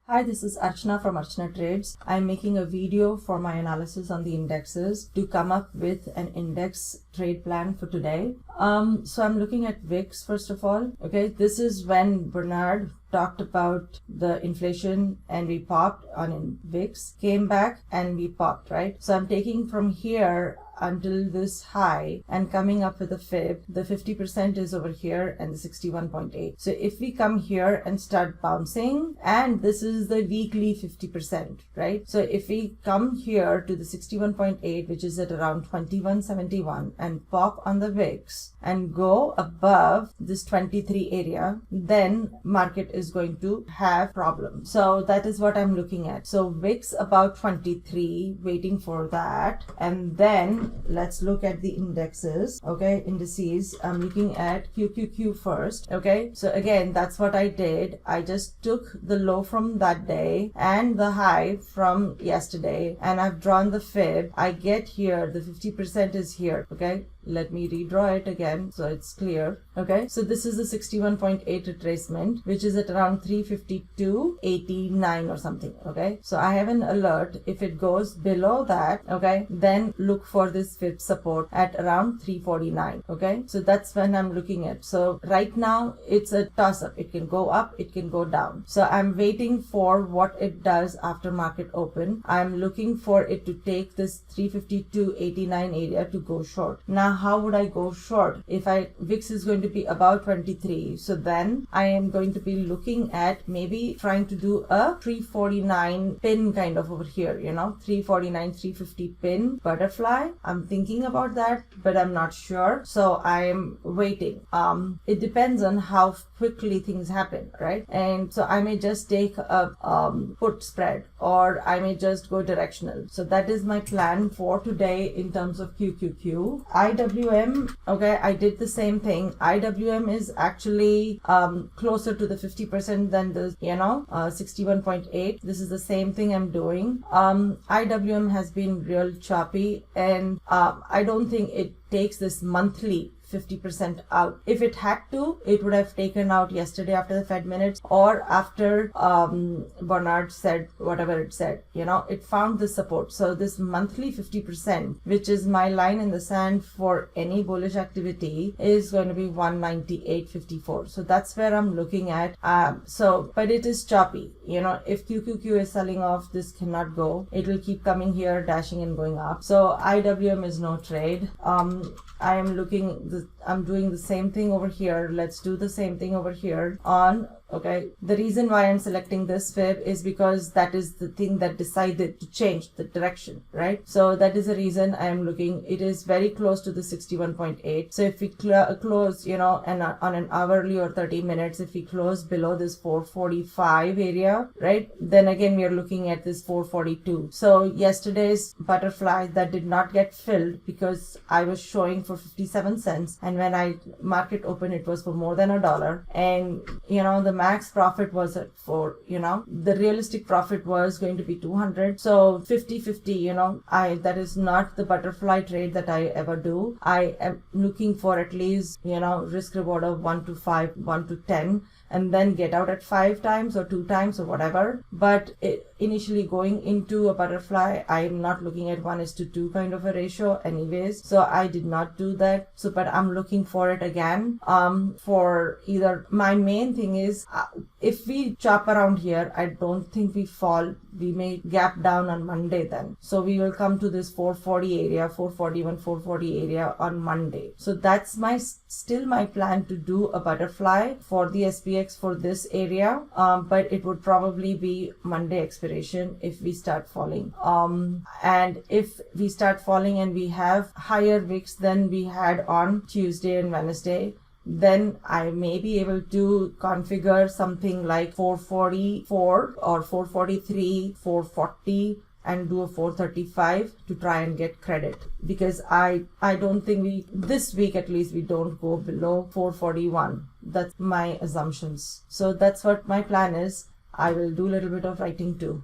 Hi, this is Archana from Archana Trades. I'm making a video for my analysis on the indexes to come up with an index trade plan for today. So I'm looking at VIX first of all. Okay, this is when Bernard talked about the inflation and we popped on VIX, came back and we popped, right? So I'm taking from here until this high and coming up with a fib. The 50% is over here and the 61.8. So if we come here and start bouncing, and this is the weekly 50%, right? So if we come here to the 61.8, which is at around 2171, and pop on the VIX and go above this 23 area, then market is going to have problems. So that is what I'm looking at. So VIX about 23, waiting for that, and then let's look at the indexes. Okay, indices. I'm looking at QQQ first. Okay, so again, that's what I did. I just took the low from that day and the high from yesterday, and I've drawn the fib. I get here, the 50% is here. Okay, let me redraw it again so it's clear. Okay, so this is the 61.8 retracement, which is at around 352.89 or something. Okay, so I have an alert. If it goes below that, okay, then look for this fib support at around 349. Okay, so that's when I'm looking at. So right now it's a toss up. It can go up, it can go down. So I'm waiting for what it does after market open. I'm looking for it to take this 352.89 area to go short. Now how would I go short? If VIX is going to be about 23, so then I am going to be looking at maybe trying to do a 349 pin kind of over here, 349, 350 pin butterfly. I'm thinking about that, but I'm not sure. So I'm waiting. It depends on how quickly things happen, right? And so I may just take a put spread, or I may just go directional. So that is my plan for today in terms of QQQ. IWM, okay, I did the same thing. IWM is actually closer to the 50% than the 61.8. This is the same thing I'm doing. IWM has been real choppy, and I don't think it takes this monthly 50% out. If it had to, it would have taken out yesterday after the Fed minutes, or after Bernard said whatever it said. It found the support. So this monthly 50%, which is my line in the sand for any bullish activity, is going to be 198.54. So that's where I'm looking at. But it is choppy. If QQQ is selling off, this cannot go. It will keep coming here, dashing and going up. So IWM is no trade. I'm doing the same thing over here. Let's do the same thing over here on. Okay, the reason why I'm selecting this fib is because that is the thing that decided to change the direction, right? So that is the reason I am looking. It is very close to the 61.8. So if we close, and on an hourly or 30 minutes, if we close below this 445 area, right, then again we are looking at this 442. So yesterday's butterfly that did not get filled because I was showing for 57 cents, and when I market open, it was for more than $1, and the max profit was at the realistic profit was going to be 200. So 50-50, that is not the butterfly trade that I ever do. I am looking for at least, risk reward of 1 to 5, 1 to 10, and then get out at 5 times or 2 times or whatever. But initially going into a butterfly, I'm not looking at 1:2 kind of a ratio anyways. So I did not do that. So, but I'm looking for it again. For either, my main thing is, if we chop around here, I don't think we fall. We may gap down on Monday then. So we will come to this 440 area, 441, 440 area on Monday. So that's still my plan to do a butterfly for the SPX for this area. But it would probably be Monday expiration if we start falling. And if we start falling and we have higher VIX than we had on Tuesday and Wednesday, then I may be able to configure something like 444 or 443, 440, and do a 435 to try and get credit, because I don't think this week at least, we don't go below 441. That's my assumptions. So that's what my plan is. I will do a little bit of writing too.